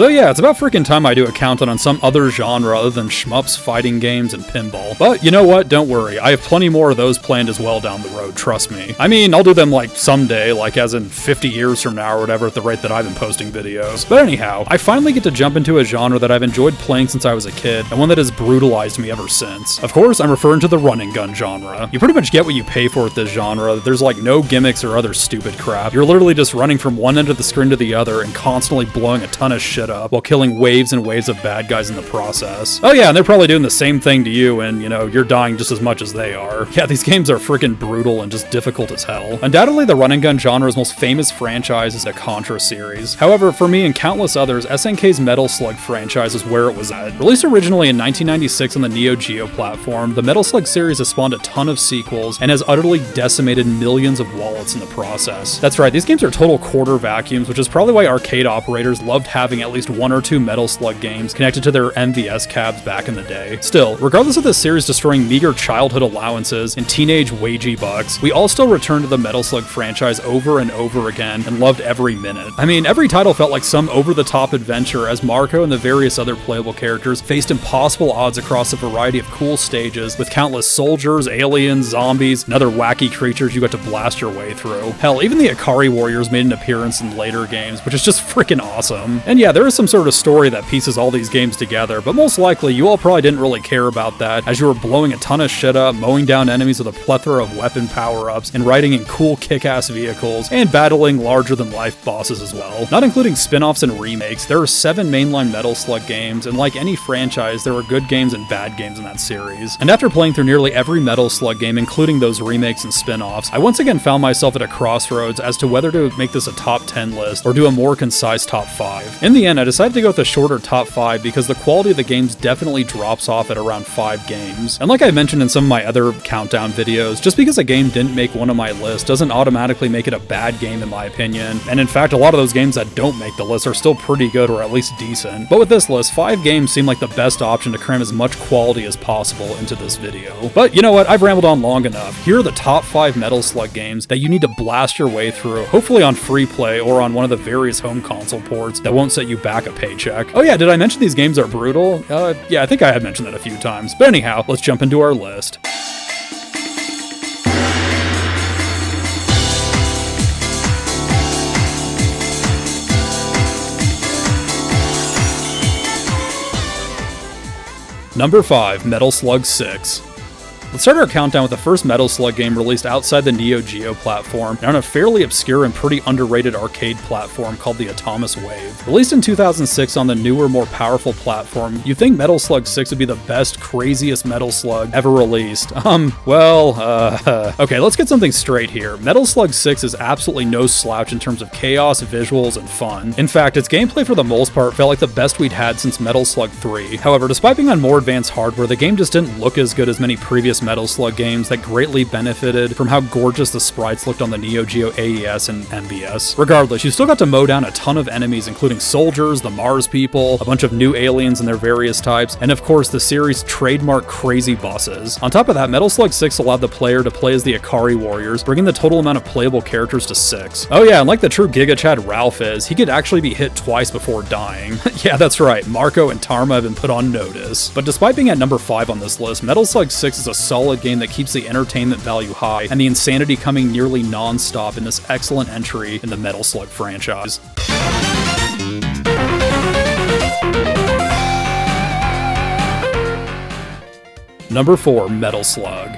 So yeah, it's about freaking time I do a countdown on some other genre other than shmups, fighting games, and pinball. But you know what? Don't worry, I have plenty more of those planned as well down the road, trust me. I mean, I'll do them like someday, like as in 50 years from now or whatever at the rate that I've been posting videos. But anyhow, I finally get to jump into a genre that I've enjoyed playing since I was a kid, and one that has brutalized me ever since. Of course, I'm referring to the run and gun genre. You pretty much get what you pay for with this genre. There's like no gimmicks or other stupid crap. You're literally just running from one end of the screen to the other and constantly blowing a ton of shit up while killing waves and waves of bad guys in the process. Oh yeah, and they're probably doing the same thing to you, and you know, you're dying just as much as they are. Yeah, these games are freaking brutal and just difficult as hell. Undoubtedly, the run and gun genre's most famous franchise is the Contra series. However, for me and countless others, SNK's Metal Slug franchise is where it was at. Released originally in 1996 on the Neo Geo platform, the Metal Slug series has spawned a ton of sequels and has utterly decimated millions of wallets in the process. That's right, these games are total quarter vacuums, which is probably why arcade operators loved having at least one or two Metal Slug games connected to their MVS cabs back in the day. Still, regardless of this series destroying meager childhood allowances and teenage wagey bucks, we all still return to the Metal Slug franchise over and over again and loved every minute. I mean, every title felt like some over-the-top adventure as Marco and the various other playable characters faced impossible odds across a variety of cool stages with countless soldiers, aliens, zombies, and other wacky creatures you got to blast your way through. Hell, even the Ikari Warriors made an appearance in later games, which is just freaking awesome. And yeah, there is some sort of story that pieces all these games together, but most likely you all probably didn't really care about that as you were blowing a ton of shit up, mowing down enemies with a plethora of weapon power-ups, and riding in cool kick-ass vehicles, and battling larger-than-life bosses as well. Not including spin-offs and remakes, there are 7 mainline Metal Slug games, and like any franchise, there are good games and bad games in that series. And after playing through nearly every Metal Slug game, including those remakes and spin-offs, I once again found myself at a crossroads as to whether to make this a top 10 list or do a more concise top 5. In the end, I decided to go with a shorter top 5 because the quality of the games definitely drops off at around 5 games. And like I mentioned in some of my other countdown videos, just because a game didn't make one of my lists doesn't automatically make it a bad game in my opinion. And in fact, a lot of those games that don't make the list are still pretty good or at least decent. But with this list, 5 games seem like the best option to cram as much quality as possible into this video. But you know what, I've rambled on long enough. Here are the top 5 Metal Slug games that you need to blast your way through, hopefully on free play or on one of the various home console ports that won't set you back a paycheck. Oh yeah, did I mention these games are brutal? Yeah, I think I have mentioned that a few times. But anyhow, let's jump into our list. Number 5, Metal Slug 6. Let's start our countdown with the first Metal Slug game released outside the Neo Geo platform and on a fairly obscure and pretty underrated arcade platform called the Atomus Wave. Released in 2006 on the newer, more powerful platform, you'd think Metal Slug 6 would be the best, craziest Metal Slug ever released. Okay, let's get something straight here. Metal Slug 6 is absolutely no slouch in terms of chaos, visuals, and fun. In fact, its gameplay for the most part felt like the best we'd had since Metal Slug 3. However, despite being on more advanced hardware, the game just didn't look as good as many previous Metal Slug games that greatly benefited from how gorgeous the sprites looked on the Neo Geo AES and MVS. Regardless, you still got to mow down a ton of enemies, including soldiers, the Mars people, a bunch of new aliens and their various types, and of course the series' trademark crazy bosses. On top of that, Metal Slug 6 allowed the player to play as the Ikari Warriors, bringing the total amount of playable characters to 6. Oh yeah, and like the true Giga Chad Ralph is, he could actually be hit twice before dying. Yeah, that's right, Marco and Tarma have been put on notice. But despite being at number 5 on this list, Metal Slug 6 is a solid game that keeps the entertainment value high and the insanity coming nearly non-stop in this excellent entry in the Metal Slug franchise. Number 4, Metal Slug.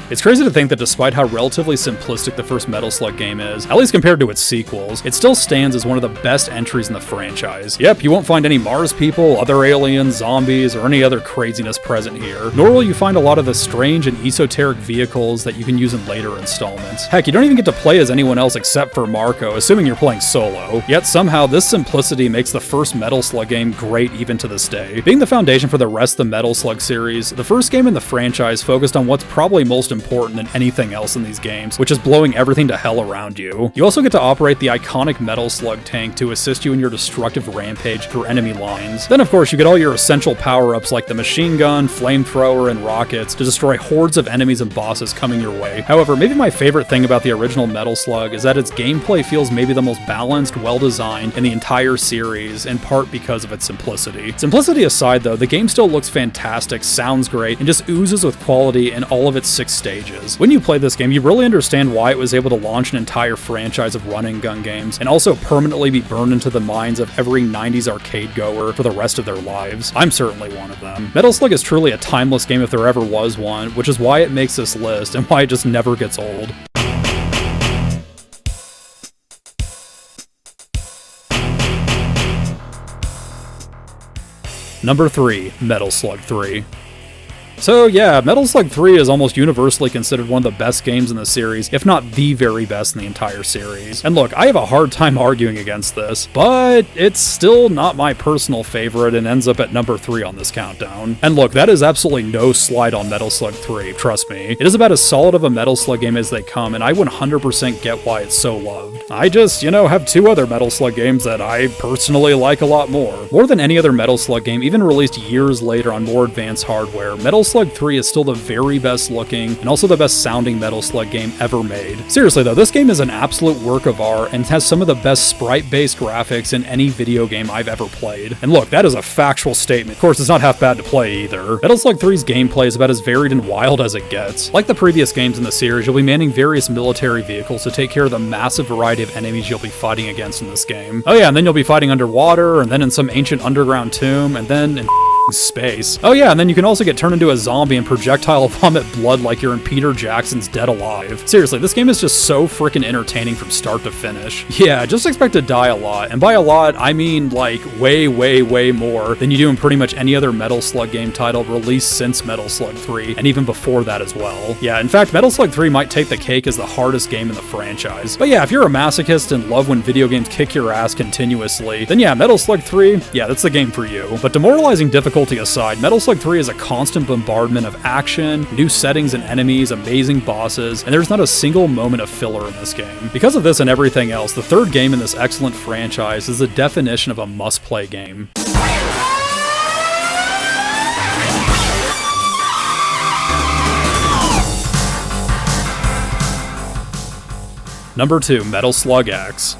It's crazy to think that despite how relatively simplistic the first Metal Slug game is, at least compared to its sequels, it still stands as one of the best entries in the franchise. Yep, you won't find any Mars people, other aliens, zombies, or any other craziness present here, nor will you find a lot of the strange and esoteric vehicles that you can use in later installments. Heck, you don't even get to play as anyone else except for Marco, assuming you're playing solo. Yet somehow, this simplicity makes the first Metal Slug game great even to this day. Being the foundation for the rest of the Metal Slug series, the first game in the franchise focused on what's probably most important than anything else in these games, which is blowing everything to hell around you. You also get to operate the iconic Metal Slug tank to assist you in your destructive rampage through enemy lines. Then of course you get all your essential power-ups like the machine gun, flamethrower, and rockets to destroy hordes of enemies and bosses coming your way. However, maybe my favorite thing about the original Metal Slug is that its gameplay feels maybe the most balanced, well-designed in the entire series, in part because of its simplicity. Simplicity aside though, the game still looks fantastic, sounds great, and just oozes with quality in all of its 6 stages. When you play this game, you really understand why it was able to launch an entire franchise of run-and-gun games, and also permanently be burned into the minds of every 90s arcade goer for the rest of their lives. I'm certainly one of them. Metal Slug is truly a timeless game if there ever was one, which is why it makes this list, and why it just never gets old. Number 3, Metal Slug 3. So yeah, Metal Slug 3 is almost universally considered one of the best games in the series, if not the very best in the entire series. And look, I have a hard time arguing against this, but it's still not my personal favorite and ends up at number 3 on this countdown. And look, that is absolutely no slight on Metal Slug 3, trust me. It is about as solid of a Metal Slug game as they come, and I 100% get why it's so loved. I just, have 2 other Metal Slug games that I personally like a lot more. More than any other Metal Slug game, even released years later on more advanced hardware, Metal Slug 3 is still the very best looking and also the best sounding Metal Slug game ever made. Seriously though, this game is an absolute work of art and has some of the best sprite-based graphics in any video game I've ever played. And look, that is a factual statement. Of course, it's not half bad to play either. Metal Slug 3's gameplay is about as varied and wild as it gets. Like the previous games in the series, you'll be manning various military vehicles to take care of the massive variety of enemies you'll be fighting against in this game. Oh yeah, and then you'll be fighting underwater, and then in some ancient underground tomb, and then in space. Oh yeah, and then you can also get turned into a zombie and projectile vomit blood like you're in Peter Jackson's Dead Alive. Seriously, this game is just so freaking entertaining from start to finish. Yeah, just expect to die a lot, and by a lot, I mean like way more than you do in pretty much any other Metal Slug game title released since Metal Slug 3, and even before that as well. Yeah, in fact, Metal Slug 3 might take the cake as the hardest game in the franchise. But yeah, if you're a masochist and love when video games kick your ass continuously, then yeah, Metal Slug 3, yeah, that's the game for you. But demoralizing difficulty aside, Metal Slug 3 is a constant bombardment of action, new settings and enemies, amazing bosses, and there's not a single moment of filler in this game. Because of this and everything else, the third game in this excellent franchise is the definition of a must-play game. Number 2, Metal Slug X.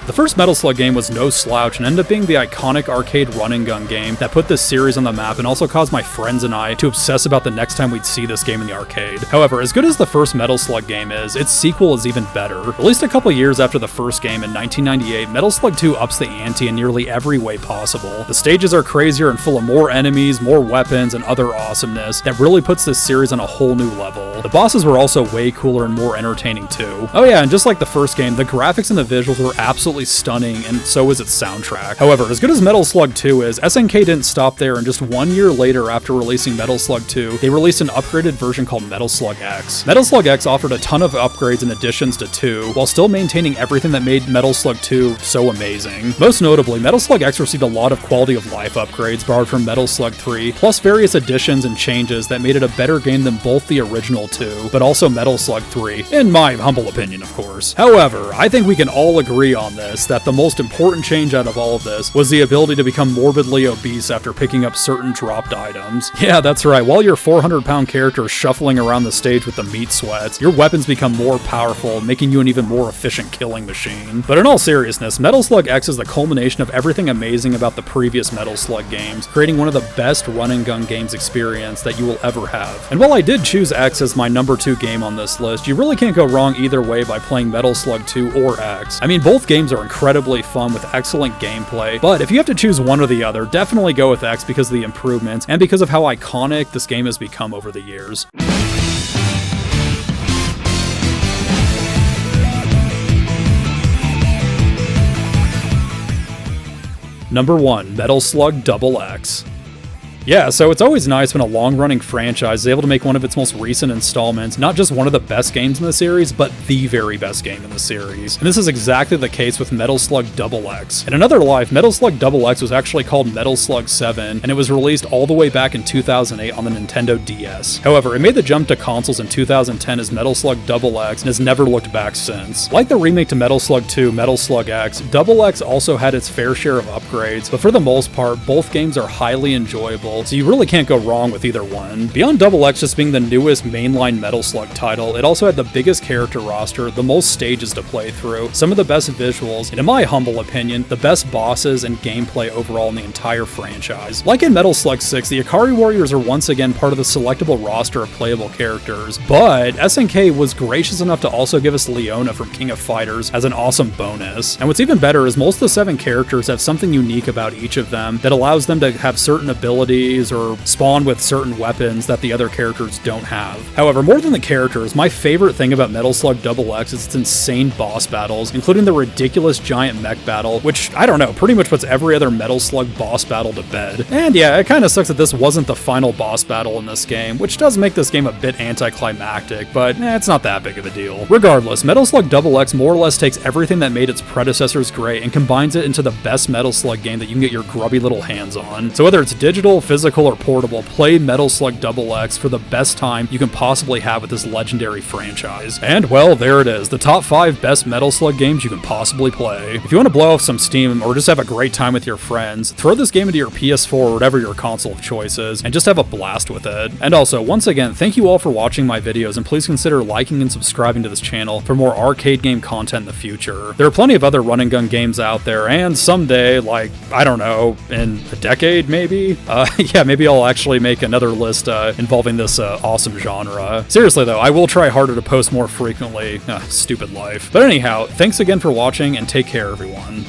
The first Metal Slug game was no slouch and ended up being the iconic arcade run-and-gun game that put this series on the map and also caused my friends and I to obsess about the next time we'd see this game in the arcade. However, as good as the first Metal Slug game is, its sequel is even better. Released a couple years after the first game in 1998, Metal Slug 2 ups the ante in nearly every way possible. The stages are crazier and full of more enemies, more weapons, and other awesomeness that really puts this series on a whole new level. The bosses were also way cooler and more entertaining too. Oh yeah, and just like the first game, the graphics and the visuals were absolutely stunning, and so was its soundtrack. However, as good as Metal Slug 2 is, SNK didn't stop there, and just 1 year later after releasing Metal Slug 2, they released an upgraded version called Metal Slug X. Metal Slug X offered a ton of upgrades and additions to 2, while still maintaining everything that made Metal Slug 2 so amazing. Most notably, Metal Slug X received a lot of quality of life upgrades borrowed from Metal Slug 3, plus various additions and changes that made it a better game than both the original 2, but also Metal Slug 3, in my humble opinion, of course. However, I think we can all agree on this, that the most important change out of all of this was the ability to become morbidly obese after picking up certain dropped items. Yeah, that's right, while your 400-pound character is shuffling around the stage with the meat sweats, your weapons become more powerful, making you an even more efficient killing machine. But in all seriousness, Metal Slug X is the culmination of everything amazing about the previous Metal Slug games, creating one of the best run-and-gun games experience that you will ever have. And while I did choose X as my number 2 game on this list, you really can't go wrong either way by playing Metal Slug 2 or X. I mean, both games are incredibly fun with excellent gameplay, but if you have to choose one or the other, definitely go with X because of the improvements and because of how iconic this game has become over the years. Number 1, Metal Slug XX. Yeah, so it's always nice when a long-running franchise is able to make one of its most recent installments not just one of the best games in the series, but the very best game in the series. And this is exactly the case with Metal Slug XX. In another life, Metal Slug XX was actually called Metal Slug 7, and it was released all the way back in 2008 on the Nintendo DS. However, it made the jump to consoles in 2010 as Metal Slug XX and has never looked back since. Like the remake to Metal Slug 2, Metal Slug X, XX also had its fair share of upgrades, but for the most part, both games are highly enjoyable, so you really can't go wrong with either one. Beyond XX just being the newest mainline Metal Slug title, it also had the biggest character roster, the most stages to play through, some of the best visuals, and in my humble opinion, the best bosses and gameplay overall in the entire franchise. Like in Metal Slug 6, the Ikari Warriors are once again part of the selectable roster of playable characters, but SNK was gracious enough to also give us Leona from King of Fighters as an awesome bonus. And what's even better is most of the 7 characters have something unique about each of them that allows them to have certain abilities or spawn with certain weapons that the other characters don't have. However, more than the characters, my favorite thing about Metal Slug XX is its insane boss battles, including the ridiculous giant mech battle, which, I don't know, pretty much puts every other Metal Slug boss battle to bed. And yeah, it kinda sucks that this wasn't the final boss battle in this game, which does make this game a bit anticlimactic, but it's not that big of a deal. Regardless, Metal Slug XX more or less takes everything that made its predecessors great and combines it into the best Metal Slug game that you can get your grubby little hands on. So whether it's digital, physical, or portable, play Metal Slug XX for the best time you can possibly have with this legendary franchise. And well, there it is, the top 5 best Metal Slug games you can possibly play. If you want to blow off some steam or just have a great time with your friends, throw this game into your PS4 or whatever your console of choice is, and just have a blast with it. And also, once again, thank you all for watching my videos, and please consider liking and subscribing to this channel for more arcade game content in the future. There are plenty of other run and gun games out there, and someday, like, I don't know, in a decade maybe? Yeah, maybe I'll actually make another list involving this awesome genre. Seriously though, I will try harder to post more frequently. Stupid life. But anyhow, thanks again for watching, and take care everyone.